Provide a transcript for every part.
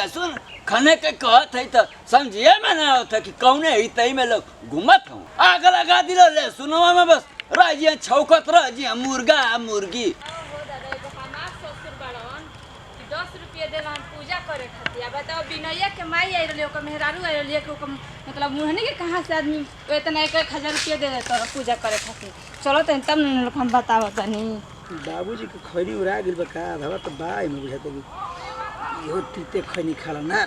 लहसुन खाने के कहत है तो समझिए में ना होता कि कौने ही तई में लोग घूमत हूँ आग लगा दिलो लहसुनवा में बस राजिया छौकत राजिया मुर्गा मुर्गी 10 रुपया देला हम पूजा करे खातिर। अब बताओ बिनैया के माई आई रहले ओकर मेहरारू आई रहले के ओकर मतलब मुहनी के कहां से आदमी इतना 1000 रुपया दे देता पूजा करे खातिर। चलो त तब न हम बतावत तनी बाबूजी के खैनी उड़ा गेल बा का धवा त बाई में बुझाते कि इहो तीते खैनी खाला ना।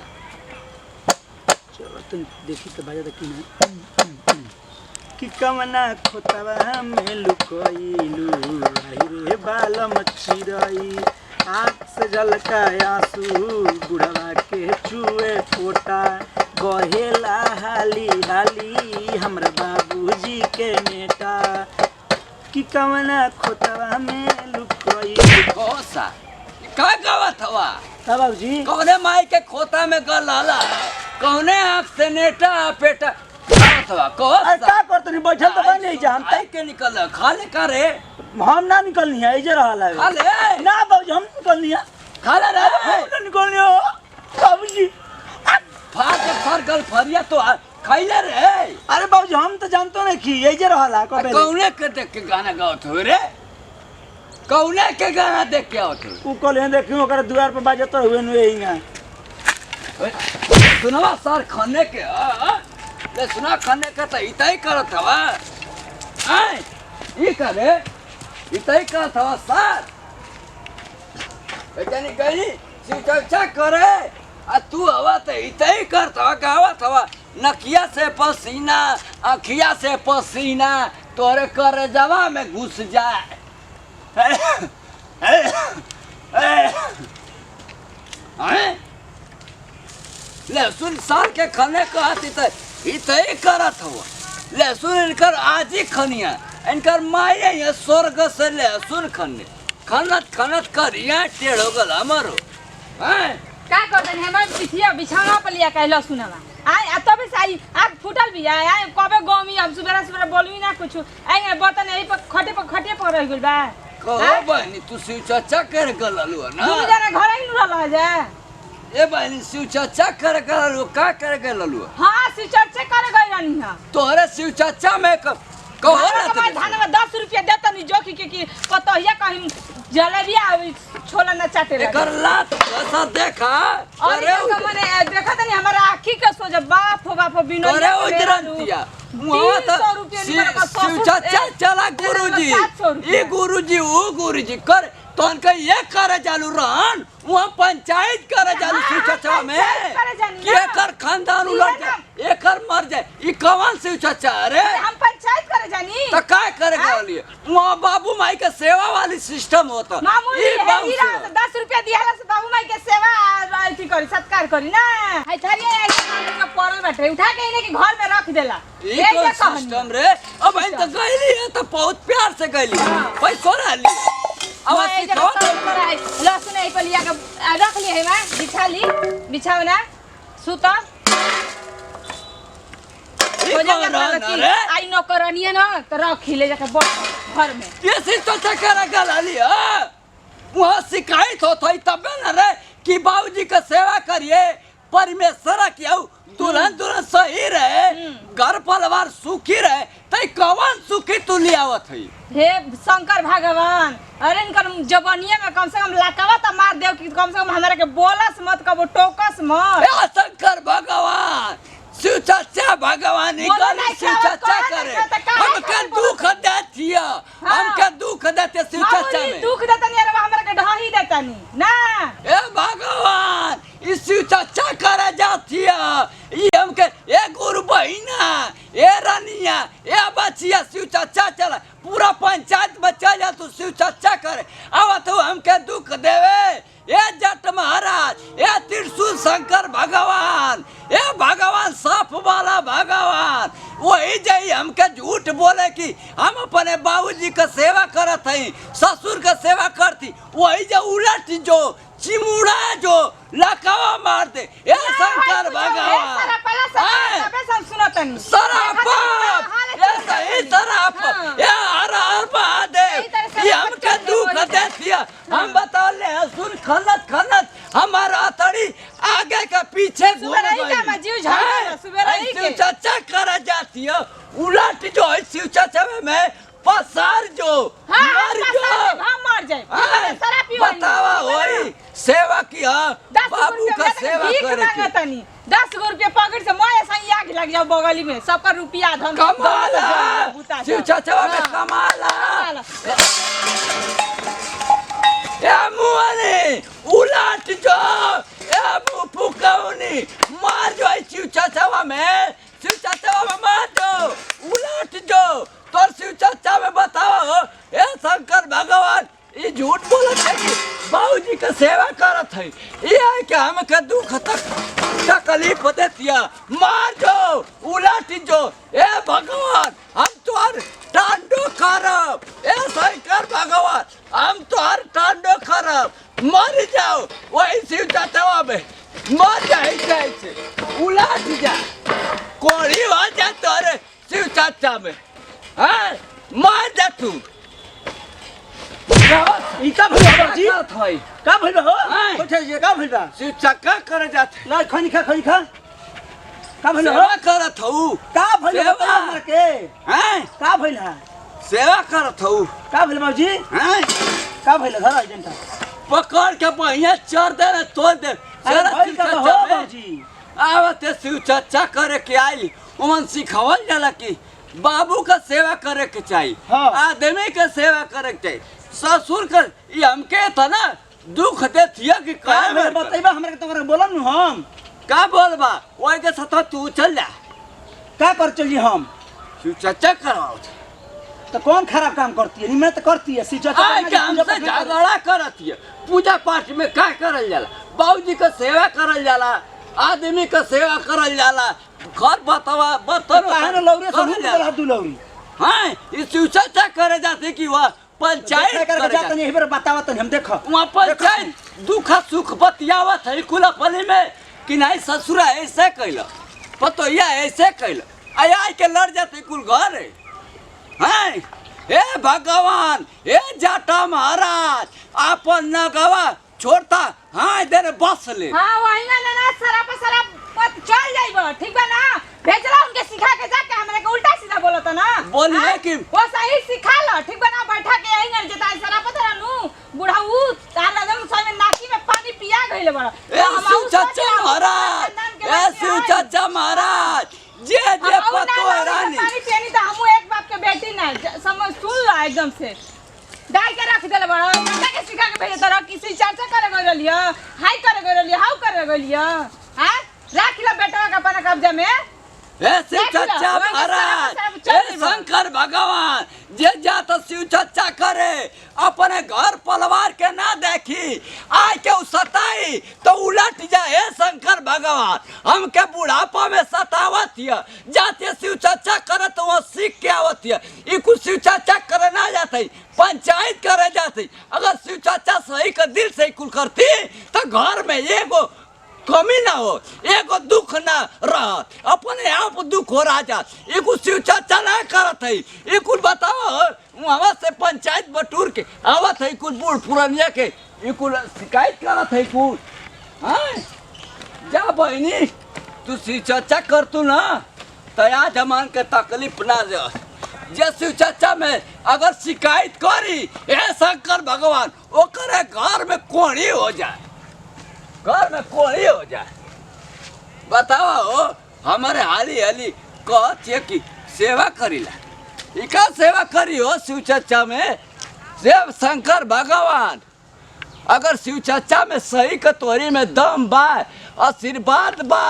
चलो तुम देखी त बाजा त कि ना कि कमना खोतवा में लुकइलू आई रे बालम चिरई आँख से झलका आंसू बुढ़वा के चुए फोटा बहेला हाली हाली हमरा बाबूजी के नेटा कि कमना खोतवा में लुकई कोसा का गावत हवा का बाबूजी कौने माई के खोता में गलला कौने आँख से नेटा पेटा गावत हवा कोसा का करतनी बैठल त बने जा हम तई के निकल खाले का रे हम ना निकलनी है इजे रहला है खाले ना बाबूजी हम निकलनी है खाले रे हम ना निकलनी हो बाबूजी फाट फरगल फरिया तो खैले रे अरे बाबूजी हम तो जानतो नहीं कि इजे रहला कबे कौने के देख के गाना गावत हो रे कौने के गाना देख के आवत हो उ कल देखियो ओकर द्वार पर बाजत हुए न एहिया सुनवा सर खाने के ले सुना खाने का त इतई करत हवा आय ई करे इतई करत हवा सर एकनी गई सिचचा करे आ तू हवा त इतई करत हवा गावत हवा नकिया से पसीना अखिया से पसीना तोरे करे जवा में घुस जाए लहसुन साल के खाने कहती त इतई करत हवा लहसुन इनकर आज ही खनिया इनकर माये ये स्वर्ग से लहसुन खने खनत खनत करिया टेढ़ हो गल हमारो हैं का करतनी हमर पिठिया बिछाना पर लिया कहलो सुनावा आय तबे से आई आग फूटल भी आय कबे गमी हम सुबेरा सुबेरा बोलवी ना कुछ आय बर्तन यही पर खटे पर रह गेल बा कहो बहनी तू शिव चर्चा कर गललू ना तुम जाना घर ही न रह जा ए बहनी शिव चर्चा कर गललू का कर गललू हां शिव चर्चा करे गई रानी हां तोहरे शिव चर्चा में कहो ना धान में 10 रुपया देता नहीं जो कि पतहिया कहीं जलेबी आवी छोला न चाटे लगे एकर लात असर देखा अरे मने देखा तनी हमरा आंखी के सोजा बाप हो बिनो अरे ओ ग्रंथिया मुआ त शिव चर्चा चला गुरुजी ई गुरुजी ओ गुरुजी कर तोन के ये करे चालू रहन वहां पंचायत करे चालू शिव चर्चा में के कर खानदान उलट जाए एकर मर जाए ई कौन शिव चर्चा अरे हम पंचायत करे जानी तो काय करे गलिए वहां बाबू माई के सेवा वाली सिस्टम होता मामूली है 10 रुपया दियाला से बाबू माई के सेवा अथी करी सत्कार करी ना है थरिया के परल बैठे उठा के इने के घर में रख देला ये कौन सिस्टम रे अब इन तो गईली है तो बहुत प्यार से गईली पैसा रहली अब लहसुन यही पर लिया के रख ली है मैं बिछा ली बिछाओ ना सुता आई नौकरानिया ना तो रखी ले जाके घर में ये सिस्टम से करे गलली है वहाँ शिकायत होता तब न रे कि बाबूजी का सेवा करिए परमेश्वर किया दुल्हन दुल्हन सही रहे घर परिवार सुखी रहे तई कौन सुखी तू लियावत है हे शंकर भगवान अरे इनकर जवानिया में कम से कम लाकावा त मार देव कि कम से कम हमरा के बोलस मत कबो टोकस मत ए शंकर भगवान शिव चर्चा भगवान शिव चर्चा करे हमके दुख देतिया हमके दुख देते शिव चर्चा में दुख देता नहीं रे हमरा के ढही देता नहीं ना ए भगवान इस शिव चर्चा करे जातिया ई हमके ए गुरु बहिना ए रानिया ए बचिया शिव चर्चा चला पूरा पंचायत बच्चा जा तू शिव चर्चा करे अब तो हमके दुख देवे ए जट महाराज ए त्रिशूल शंकर भगवान ए भगवान साफ वाला भगवान वही जई हमके झूठ बोले कि हम अपने बाबूजी का सेवा करत हई ससुर का सेवा करती वही जो उलट जो चिमुड़ा जो लकावा मार दे ए शंकर भगवान सरापा ए सही सरापा ए हर हर महादेव ये हमके दुख देतिया हम बताओ ले सुन खनत खनत हमारा अतड़ी आगे का का सेवा करे के। तनी 10 गो रुपया पकड़ से मैं ऐसा ही आग लग जाओ बगली में सबका रुपया धन कमाला शिव चाचा में कमाला ए मुआने उलट जो ए फुकाउनी मार जो शिव चाचा में मार दो उलट जो तोर शिव चाचा में बताओ ए शंकर भगवान ये झूठ बोलत है कि बाबूजी का सेवा करत है ये है कि हमके दुख तकलीफ देतिया मार दो उलट जो ए भगवान हम तोर टांडो करब ए शंकर भगवान हम तोर टांडो करब मर जाओ वही शिव चाचा में मर जाए जैसे उलट जा कोड़ी हो जा तोरे शिव चाचा में हाँ मार जा तू ई का भइल बाबूजी थई का भइल हो हैं? बैठे जे का भइल बा शिव चक्का करे जाते ला खनी खा का भइल हो सेवा करत हूँ का भइल सेवा। बता हमरा के हैं का भइल है सेवा करत हूँ का भइल बाबूजी हैं का भइल घर एजेंटा पकड़ के पहिया चढ़ दे ना तोड़ दे अरे चल भइल शिव का हो चच्चा में बाबूजी आवते शिव चच्चा करे के आई उमन सिखावल जाला कि बाबू का सेवा करे के चाहिए हाँ। आदमी के सेवा करे के चाहिए ससुर का ये हमके था ना दुख देतिया कि का का भइल बतैबा हमरा के तोरा बोलन नु हम का बोलबा ओए के साथ तू चल जा का कर चली हम शिव चच्चा कराओ तो कौन खराब काम करती है निमन तो करती है सिचा आय के हमसे झगड़ा करती है पूजा पाठ में का करल जाला बाबूजी का सेवा करल जाला आदमी का सेवा करल जाला घर बतावा बर्तन काहे न लौरे करल सब जाला। बोला दू लौरी हाँ ये शिव चर्चा करे जाते कि वह पंचायत कर करे जात जाते नहीं बार बतावा तनी हम देखो वहाँ पंचायत दुख सुख बतियावत है कुल अपने में कि नहीं ससुरा ऐसे कैल पतोया ऐसे कैल आय के लड़ जाते कुल घर है हैं हे भगवान हे जाटा महाराज आपन नगवा छोड़ता हाँ इधर बस ले हां वही ना सरा पत चल जाइबो ठीक बा ना भेजला उनके सिखा के जाके हमरे के उल्टा सीधा बोलत ना बोलिए हाँ? कि वो सही सिखा लो ठीक बा ना बैठा के यही न जता सरा पता नु बुढ़ाऊ तार लगन समय नाकी में पानी पिया गइले बड़ा ए शिव चाचा महाराज ए शिव चाचा महाराज जे पतो है रानी पानी पियानी तो हमू एक बाप के बेटी ना समझ सुन लो एकदम से डाल के रख देले बड़ा बेटा के सिखा के भेजे तरह किसी चर्चा करे गइल लिया हाई करे गइल लिया हाउ करे गइल लिया हां राख लो बेटा का अपना कब्जा में हे शिव चच्चा महाराज हे शंकर भगवान जे जात शिव चच्चा करे अपने घर परिवार के ना देखी आय के सताई तो उलट जाए हे शंकर भगवान हमके बुढ़ापा में सतावत है जाते शिव चच्चा करे तो वो सीख के आवत है ई कुछ शिव चच्चा करे ना जाते पंचायत करे जाते अगर शिव चच्चा सही का दिल से कुल करती तो घर में एगो कमी ना हो एगो दुख ना रहत अपने आप दुख हो राजा एगो शिव चर्चा ना करत है ये कुल बताओ वहाँ से पंचायत बटूर के आवत है कुल बूढ़ पुरनिया के ये कुल शिकायत करत है कुल हाँ जा बहनी तू शिव चर्चा कर तू ना तो आज हमान के तकलीफ ना जा जे शिव चर्चा में अगर शिकायत करी हे शंकर भगवान ओकरे घर में कोड़ी हो जाए घर में कोड़ी हो जाए बताओ हमारे हाली कहती है कि सेवा करीला इका सेवा करी हो शिव चर्चा में शिव शंकर भगवान अगर शिव चर्चा में सही का तोरी में दम बा आशीर्वाद बा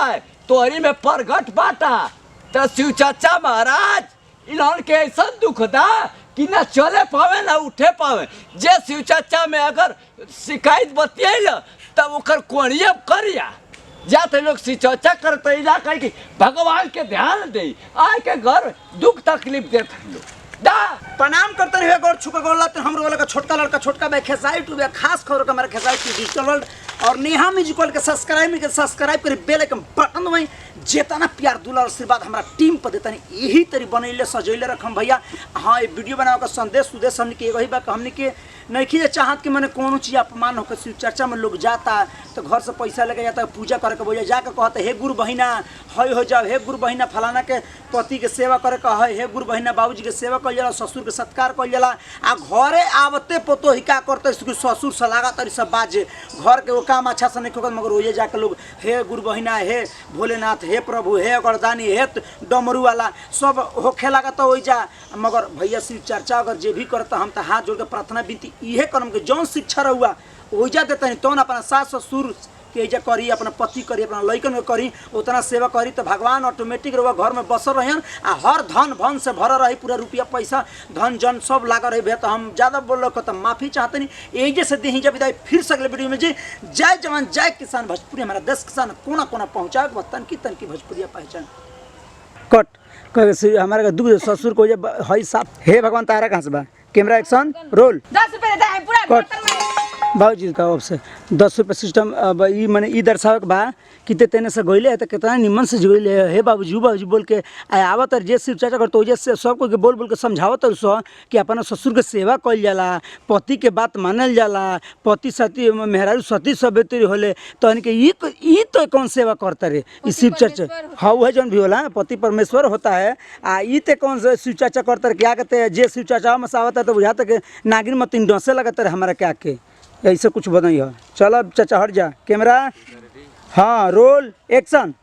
तोरी में प्रगट बाटा तो शिव चर्चा महाराज इन्होंने के ऐसा दुख दा कि ना चले पावे ना उठे पावे जे शिव चर्चा में अगर शिकायत बतियल तब ओकर कोणिया करिया जाते लोग चर्चा करते जा कह कि भगवान के ध्यान दे आय के घर दुख तकलीफ देते लोग दा प्रणाम करते रहे गौर छुका गौर लाते हमरो वाला का छोटका लड़का छोटका भाई खेसाई टू खास खबर का हमारा खेसाई टू डिजिटल वर्ल्ड और नेहा म्यूजिकल के सब्सक्राइब करी बेल आइकन बटन दबाई जेतना प्यार दुलार आशीर्वाद हमारा टीम पर देता नहीं यही तरी बनैले सजैले रखम भैया हाँ ये वीडियो बनावे का संदेश उद्देश हमने के वही बा हमने के नहीं चाहत कि मैंने कोनो चीज़ अपमान होकर शिव चर्चा में लोग जाता तो घर से पैसा लेके जाता पूजा करके बोझा जाकर कहता हे गुरु बहिना हय हो जाओ हे गुरु बहिना फलाना के पति के सेवा करे का है हे गुरु बहिना बाबूजी के सेवा कल जाला ससुर के सत्कार कल जाला आ घरे आवते पतो हिका करते ससुर से लागत सब बाजे घर के वो काम अच्छा से नहीं होगा, मगर वही जाके लोग हे गुरु बहिना, हे भोलेनाथ, हे प्रभु, हे अगरदानी, हे डमरू वाला सब होखे लगा तो वही जा। मगर भैया शिव चर्चा अगर जे भी करता हम तो हाथ जोड़ के प्रार्थना विनती इहे करम के जौन शिक्षा रहुआ वही जा देते नहीं तो अपना सास ससुर के जा करी, अपना पति करी, अपना लइकन में करी, उतना सेवा करी तो भगवान ऑटोमेटिक रहुआ घर में बसल रहन आ हर धन भन से भर रही, पूरा रुपया पैसा धन जन सब लाग रही भे। तो हम ज़्यादा बोल रहे तो माफ़ी चाहते नहीं, यही जैसे दी जब विदाई फिर सकले वीडियो में जी। जय जवान जय किसान, भोजपुरी हमारा देश किसान कोना कोना पहुँचा तनकी तनकी भोजपुरिया पहचान कट हमारे दुख ससुर को हई साफ। हे भगवान तारा कहाँ से बा? Camera action role. 10 रुपये देता है पूरा कट। बर्तन में। बाबूजी का से 10 रुपये सिस्टम अब ई मैंने ई दर्शावे के बा कि तेने से गइले है तो कितना निमन से गइले है। हे बाबूजी बोल के आवत जे शिव चर्चा कर तो से सब कोई के बोल बोल के समझावत सो कि अपना ससुर के सेवा कइल जाला, पति के बात मानल जाला, पति सती मेहरारू सती सवेतरी होले तो इनके ई तो कौन सेवा करता रे ई शिव चर्चा। हाँ वह जौन भी होला पति परमेश्वर होता है आ ई ते कौन से शिव चर्चा करता रे क्या कहते जे शिव चर्चा में आवत है तो बुझाता कि नागिन मत डसे लगता है हमारा क्या के ऐसे कुछ बताइए। चल अब चाचा हट जा। कैमरा हाँ रोल एक्शन।